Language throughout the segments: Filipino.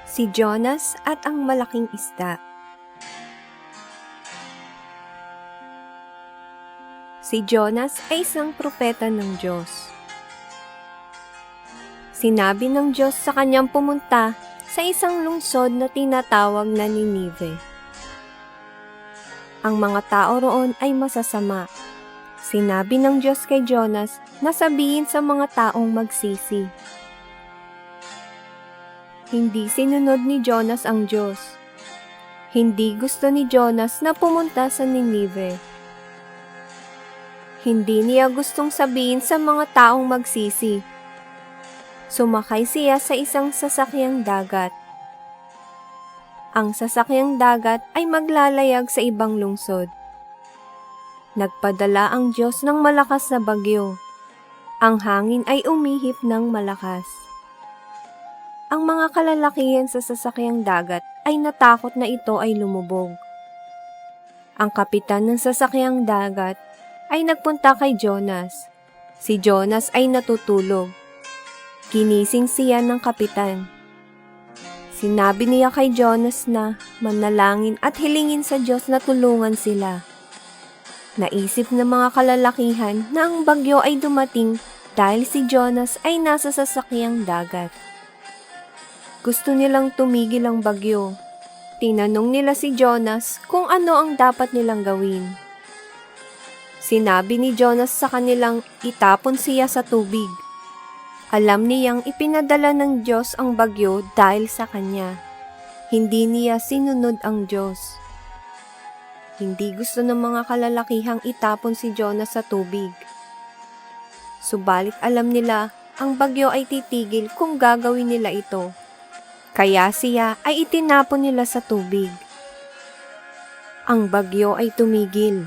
Si Jonas at ang malaking isda. Si Jonas ay isang propeta ng Diyos. Sinabi ng Diyos sa kanyang pumunta sa isang lungsod na tinatawag na Ninive. Ang mga tao roon ay masasama. Sinabi ng Diyos kay Jonas na sabihin sa mga taong magsisi. Hindi sinunod ni Jonas ang Diyos. Hindi gusto ni Jonas na pumunta sa Ninive. Hindi niya gustong sabihin sa mga taong magsisi. Sumakay siya sa isang sasakyang dagat. Ang sasakyang dagat ay maglalayag sa ibang lungsod. Nagpadala ang Diyos ng malakas na bagyo. Ang hangin ay umihip ng malakas. Ang mga kalalakihan sa sasakyang dagat ay natakot na ito ay lumubog. Ang kapitan ng sasakyang dagat ay nagpunta kay Jonas. Si Jonas ay natutulog. Ginising siya ng kapitan. Sinabi niya kay Jonas na manalangin at hilingin sa Diyos na tulungan sila. Naisip ng mga kalalakihan na ang bagyo ay dumating dahil si Jonas ay nasa sasakyang dagat. Gusto nilang tumigil ang bagyo. Tinanong nila si Jonas kung ano ang dapat nilang gawin. Sinabi ni Jonas sa kanilang itapon siya sa tubig. Alam niyang ipinadala ng Diyos ang bagyo dahil sa kanya. Hindi niya sinunod ang Diyos. Hindi gusto ng mga kalalakihang itapon si Jonas sa tubig. Subalit alam nila ang bagyo ay titigil kung gagawin nila ito. Kaya siya ay itinapon nila sa tubig. Ang bagyo ay tumigil.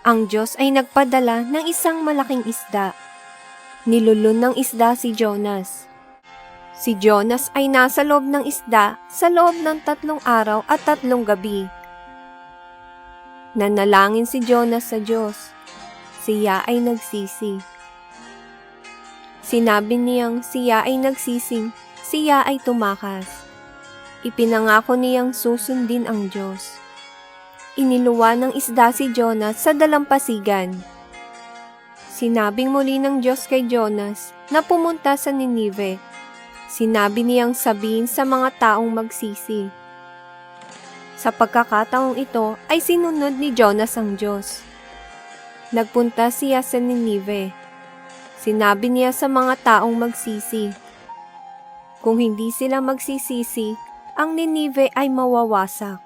Ang Diyos ay nagpadala ng isang malaking isda. Nilulun ng isda si Jonas. Si Jonas ay nasa loob ng isda sa loob ng 3 araw at 3 gabi. Nanalangin si Jonas sa Diyos. Siya ay nagsisi. Sinabi niyang siya ay nagsising, siya ay tumakas. Ipinangako niyang susundin ang Diyos. Iniluwa ng isda si Jonas sa dalampasigan. Sinabing muli ng Diyos kay Jonas na pumunta sa Ninive. Sinabi niyang sabihin sa mga taong magsisi. Sa pagkakataong ito ay sinunod ni Jonas ang Diyos. Nagpunta siya sa Ninive. Sinabi niya sa mga taong magsisi. Kung hindi sila magsisisi, ang Ninive ay mawawasak.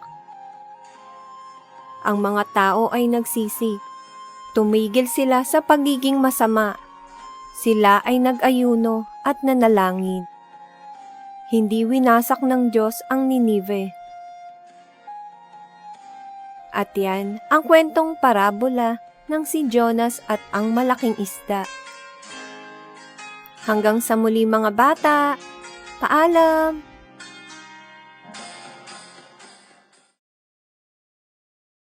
Ang mga tao ay nagsisi. Tumigil sila sa pagiging masama. Sila ay nag-ayuno at nanalangin. Hindi winasak ng Diyos ang Ninive. At yan ang kwentong parabola ng si Jonas at ang malaking isda. Hanggang sa muli mga bata, paalam!